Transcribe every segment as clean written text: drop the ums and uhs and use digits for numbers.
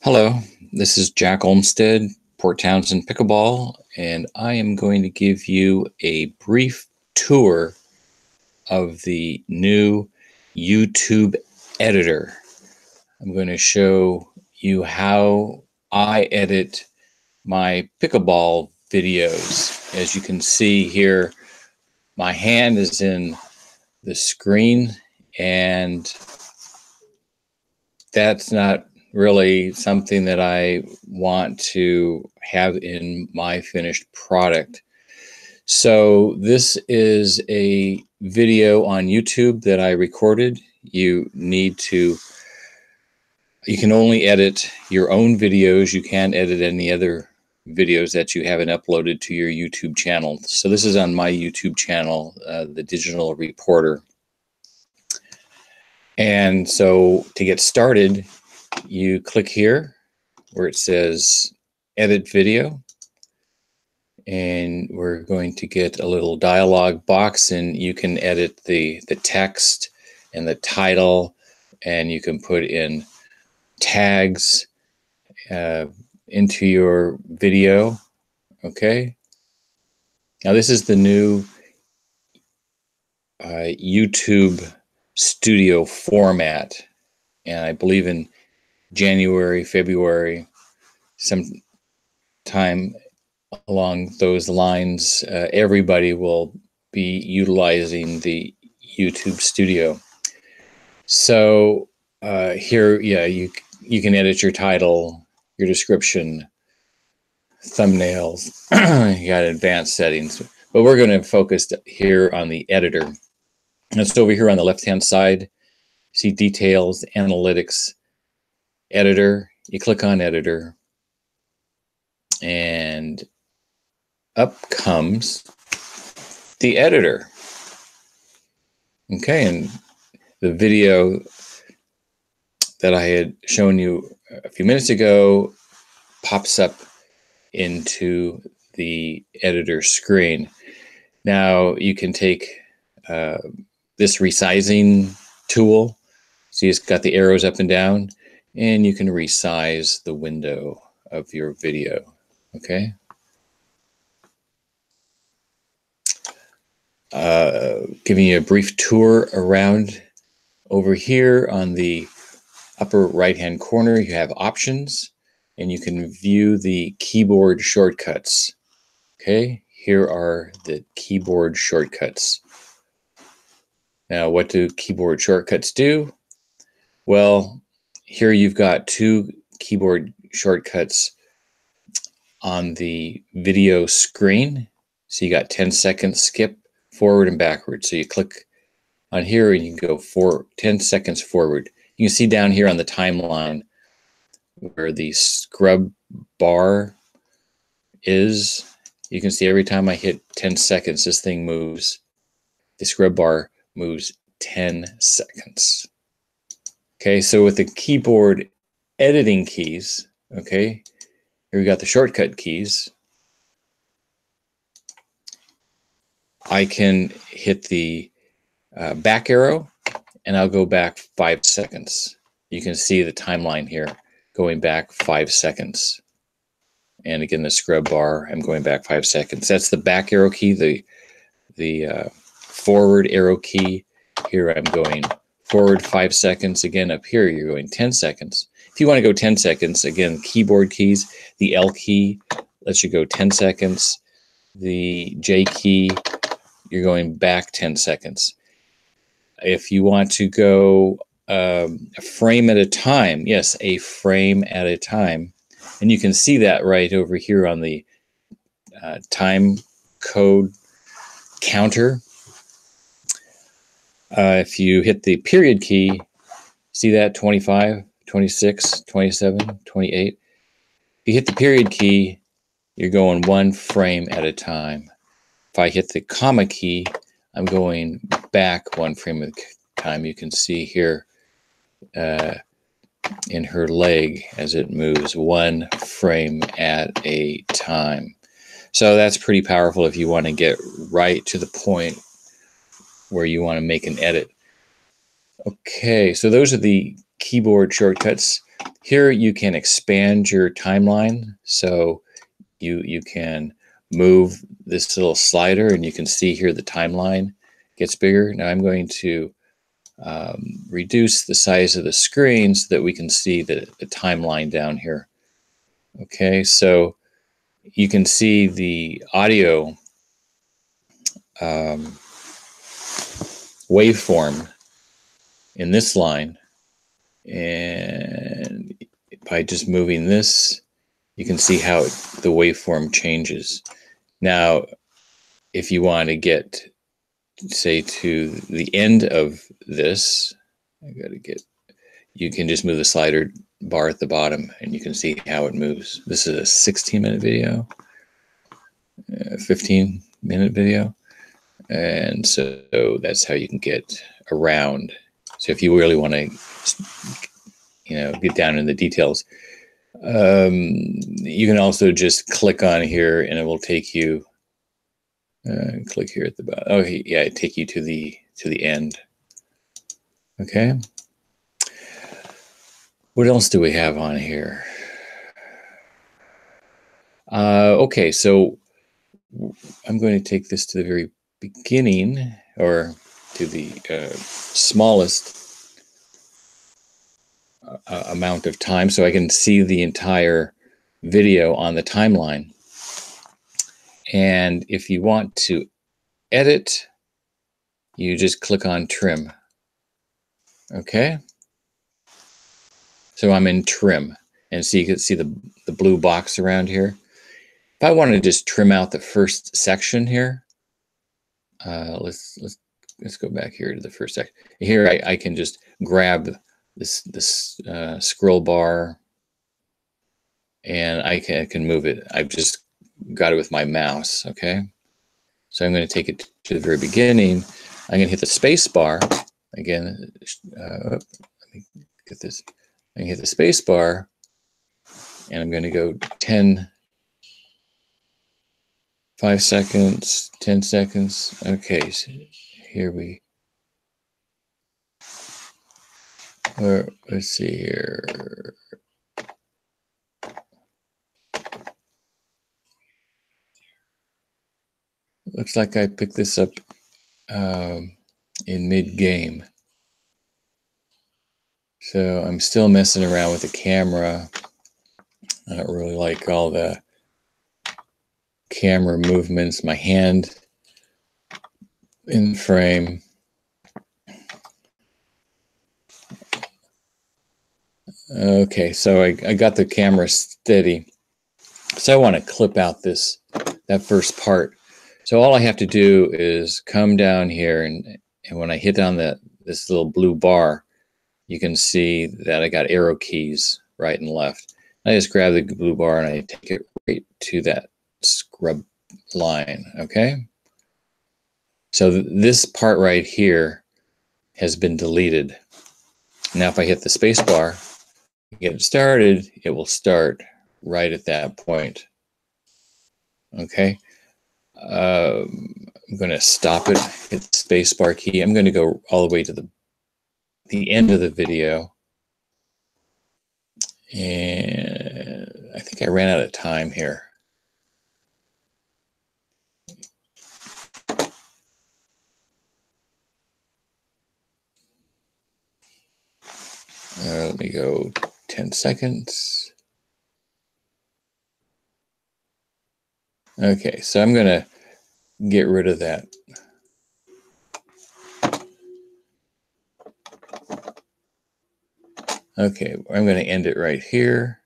Hello, this is Jack Olmsted, Port Townsend Pickleball, and I am going to give you a brief tour of the new YouTube editor. I'm going to show you how I edit my pickleball videos. As you can see here, my hand is in the screen, and that's not really something that I want to have in my finished product. So this is a video on YouTube that I recorded. You can only edit your own videos. You can't edit any other videos that you haven't uploaded to your YouTube channel. So this is on my YouTube channel, The Digital Reporter. And so to get started, you click here where it says edit video, and we're going to get a little dialog box, and you can edit the text and the title, and you can put in tags into your video. Okay, now this is the new YouTube studio format, and I believe in January, February, sometime along those lines, everybody will be utilizing the YouTube studio. So here, yeah, you can edit your title, your description, thumbnails. You got advanced settings, but we're going to focus here on the editor. And so over here on the left-hand side, see details, analytics, editor. You click on editor, and up comes the editor. Okay, and the video that I had shown you a few minutes ago pops up into the editor screen. Now you can take this resizing tool. See, it's got the arrows up and down, and you can resize the window of your video. Okay. Giving you a brief tour around. Over here on the upper right hand corner, you have options, and you can view the keyboard shortcuts. Okay, here are the keyboard shortcuts. Now, what do keyboard shortcuts do? Well, here you've got two keyboard shortcuts on the video screen. So you got 10 seconds skip, forward and backward. So you click on here and you can go 10 seconds forward. You can see down here on the timeline where the scrub bar is. You can see every time I hit 10 seconds, this thing moves. The scrub bar moves 10 seconds. Okay, so with the keyboard editing keys, okay, here we got the shortcut keys. I can hit the back arrow, and I'll go back 5 seconds. You can see the timeline here going back 5 seconds. And again, the scrub bar, I'm going back 5 seconds. That's the back arrow key. The forward arrow key, here I'm going forward 5 seconds. Again, up here, you're going 10 seconds. If you want to go 10 seconds, again, keyboard keys, the L key lets you go 10 seconds. The J key, you're going back 10 seconds. If you want to go a frame at a time, yes, a frame at a time. And you can see that right over here on the time code counter. If you hit the period key, see that 25, 26, 27, 28. If you hit the period key, you're going one frame at a time. If I hit the comma key, I'm going back one frame at a time. You can see here in her leg as it moves one frame at a time. So that's pretty powerful if you want to get right to the point where you want to make an edit. Okay, so those are the keyboard shortcuts. Here you can expand your timeline, so you can move this little slider, and you can see here the timeline gets bigger. Now I'm going to reduce the size of the screen so that we can see the timeline down here. Okay, so you can see the audio waveform in this line, and by just moving this, you can see how the waveform changes. Now, if you want to get, say, to the end of this, you can just move the slider bar at the bottom, and you can see how it moves. This is a 16-minute video, 15-minute video, and so that's how you can get around. So if you really want to, get down in the details, you can also just click on here, and it will take you. Click here at the bottom. Oh, yeah, it take you to the end. Okay. What else do we have on here? Okay, so I'm going to take this to the very beginning, or to the smallest amount of time, so I can see the entire video on the timeline. And if you want to edit, you just click on trim. Okay. So I'm in trim, and so you can see the blue box around here. If I want to just trim out the first section here, let's go back here to the first section. Here I can just grab this scroll bar, and I can move it. I've just got it with my mouse. Okay, so I'm going to take it to the very beginning. I'm going to hit the space bar again. Let me get this. I can hit the space bar, and I'm going to go 5 seconds, 10 seconds. Okay, so here let's see here. Looks like I picked this up in mid-game. So I'm still messing around with the camera. I don't really like all the camera movements. My hand in frame. Okay, so I got the camera steady. So I want to clip out that first part. So all I have to do is come down here, and when I hit on this little blue bar, you can see that I got arrow keys right and left. I just grab the blue bar and I take it right to that scrub line. Okay. So this part right here has been deleted. Now, if I hit the space bar, get it started, it will start right at that point. Okay. I'm going to stop it, hit the space bar key. I'm going to go all the way to the end of the video. And I think I ran out of time here. Let me go 10 seconds. Okay, so I'm going to get rid of that. Okay, I'm going to end it right here.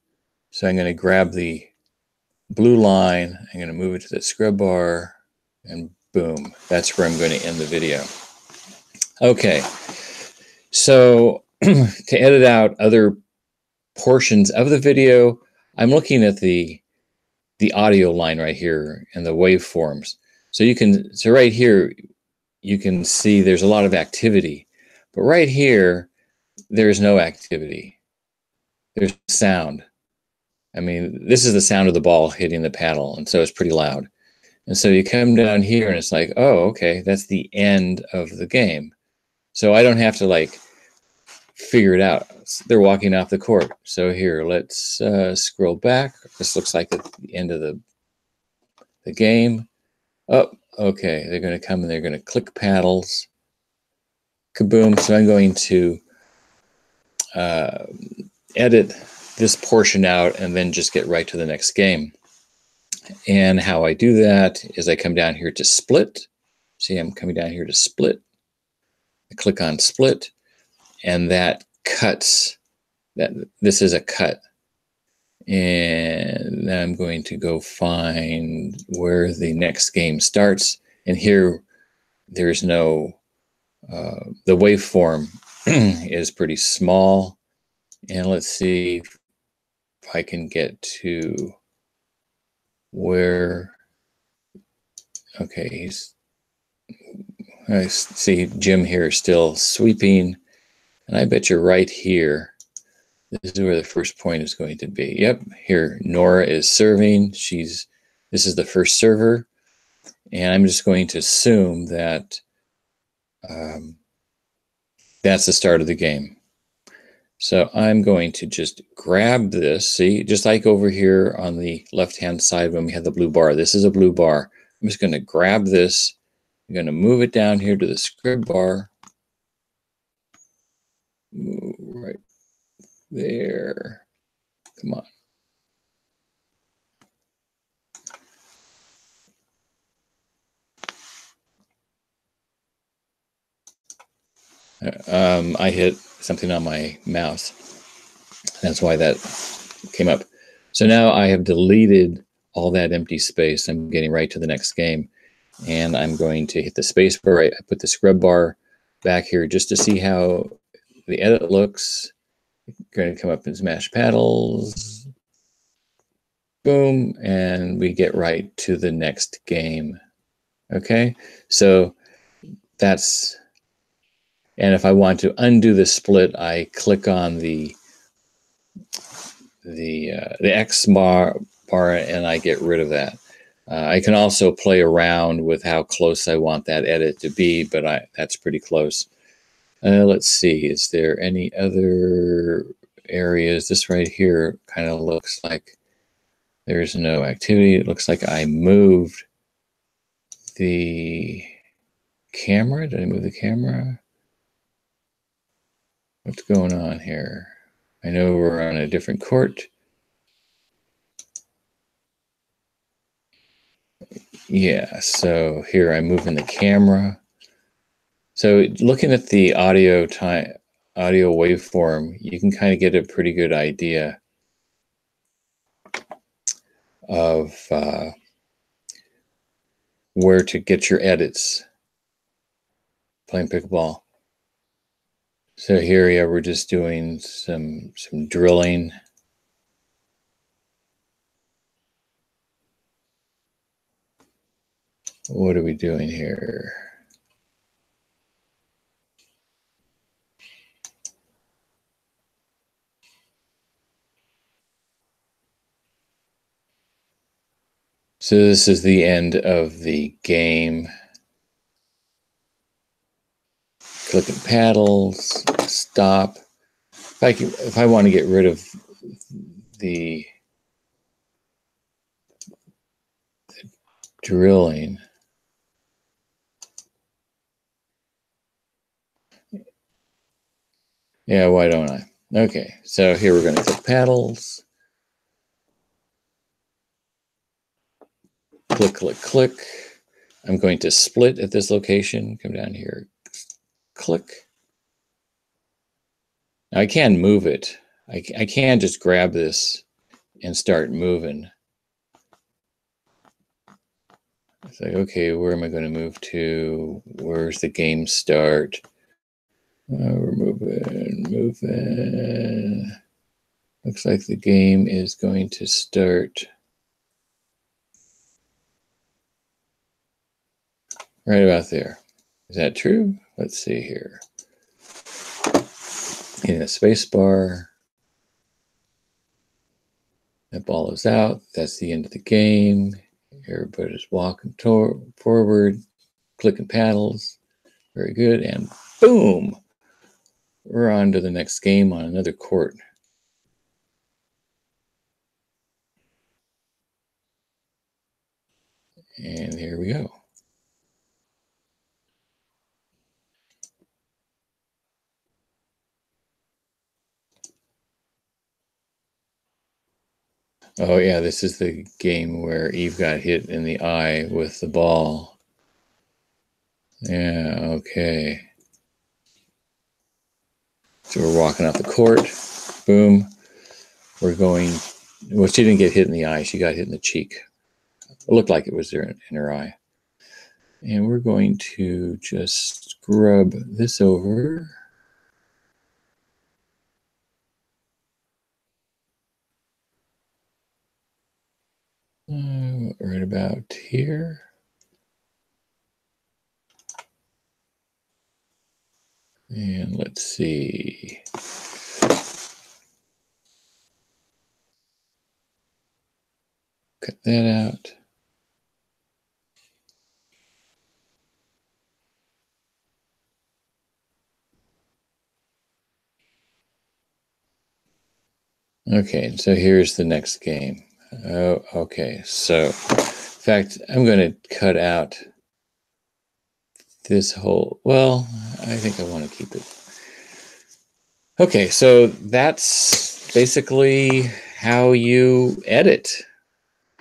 So I'm going to grab the blue line, I'm going to move it to the scrub bar, and boom, that's where I'm going to end the video. Okay, so to edit out other portions of the video, I'm looking at the audio line right here and the waveforms. So right here, you can see there's a lot of activity, but right here, there's no activity. There's sound. I mean, this is the sound of the ball hitting the paddle, and so it's pretty loud. And so you come down here, and it's like, oh, okay, that's the end of the game. So I don't have to like figure it out. they're walking off the court. So here, let's scroll back. This looks like at the end of the game. Oh, okay. They're going to come and they're going to click paddles. Kaboom. So I'm going to edit this portion out and then just get right to the next game. And how I do that is I come down here to split. See, I'm coming down here to split. I click on split, and that cuts. This is a cut. And then I'm going to go find where the next game starts. And here, there's no, the waveform is pretty small. And let's see if I can get to where, okay, I see Jim here is still sweeping. And I bet you're right here. This is where the first point is going to be. Yep, here Nora is serving. This is the first server, and I'm just going to assume that that's the start of the game. So I'm going to just grab this. See, just like over here on the left-hand side when we had the blue bar. This is a blue bar. I'm just going to grab this. I'm going to move it down here to the script bar. Move right there. Come on. I hit something on my mouse. That's why that came up. So now I have deleted all that empty space. I'm getting right to the next game. And I'm going to hit the space bar. I put the scrub bar back here just to see how the edit looks. Going to come up and smash paddles. Boom. And we get right to the next game. Okay. So that's, and if I want to undo the split, I click on the X bar and I get rid of that. I can also play around with how close I want that edit to be, but that's pretty close. Let's see, is there any other areas? This right here kind of looks like there's no activity. It looks like I moved the camera. Did I move the camera? What's going on here? I know we're on a different court. Yeah, so here I'm moving the camera. So looking at the audio waveform, you can kind of get a pretty good idea of where to get your edits playing pickleball. So here, yeah, we're just doing some drilling. What are we doing here? So this is the end of the game. Clicking paddles, stop. If I want to get rid of the drilling, yeah, why don't I? Okay, so here we're going to click paddles. Click, click, click. I'm going to split at this location. Come down here, click. Now I can move it. I can just grab this and start moving. It's like, okay, where am I going to move to? Where's the game start? We're moving. Looks like the game is going to start right about there. Is that true? Let's see here. In a space bar. That ball is out. That's the end of the game. Everybody's walking forward, clicking paddles. Very good. And boom. we're on to the next game on another court. And here we go. Oh yeah, this is the game where Eve got hit in the eye with the ball. Yeah, okay. So we're walking off the court. Boom. We're going, well, she didn't get hit in the eye. She got hit in the cheek. It looked like it was there in her eye. And we're going to just scrub this over. Right about here. And let's see. Cut that out. Okay, so here's the next game. Oh, okay. So, in fact, I'm going to cut out this whole, well, I think I want to keep it. Okay, so that's basically how you edit.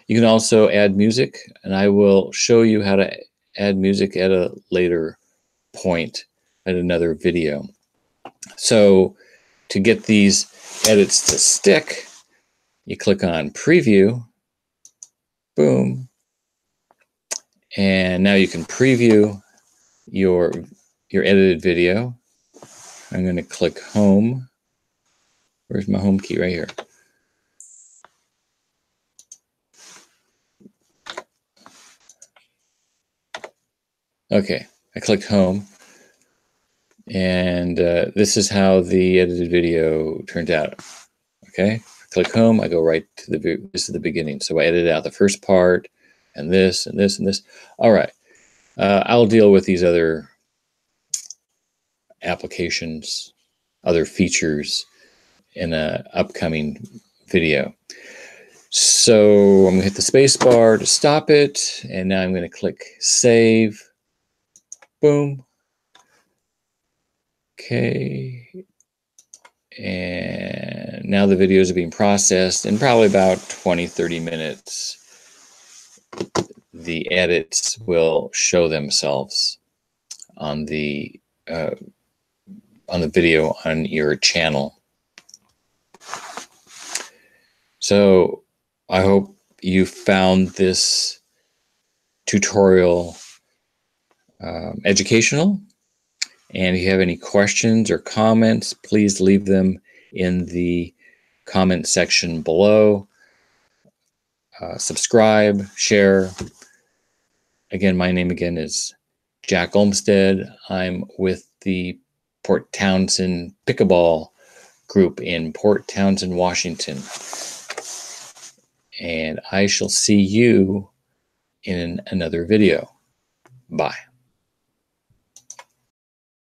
You can also add music, and I will show you how to add music at a later point at another video. So to get these edits to stick, you click on preview, boom, and now you can preview your edited video. I'm going to click home. Where's my home key? Right here. Okay, I clicked home, and this is how the edited video turned out. Okay, I click home, I go right to this is the beginning. So I edited out the first part, and this, and this, and this. All right, I'll deal with these other applications, other features in an upcoming video. So I'm gonna hit the space bar to stop it, and now I'm gonna click save. Boom. Okay. And now the videos are being processed in probably about 20-30 minutes. The edits will show themselves on the video on your channel. So I hope you found this tutorial educational. And if you have any questions or comments, please leave them in the comment section below. Subscribe, share. Again, my name again is Jack Olmsted. I'm with the Port Townsend Pickleball group in Port Townsend, Washington. And I shall see you in another video. Bye.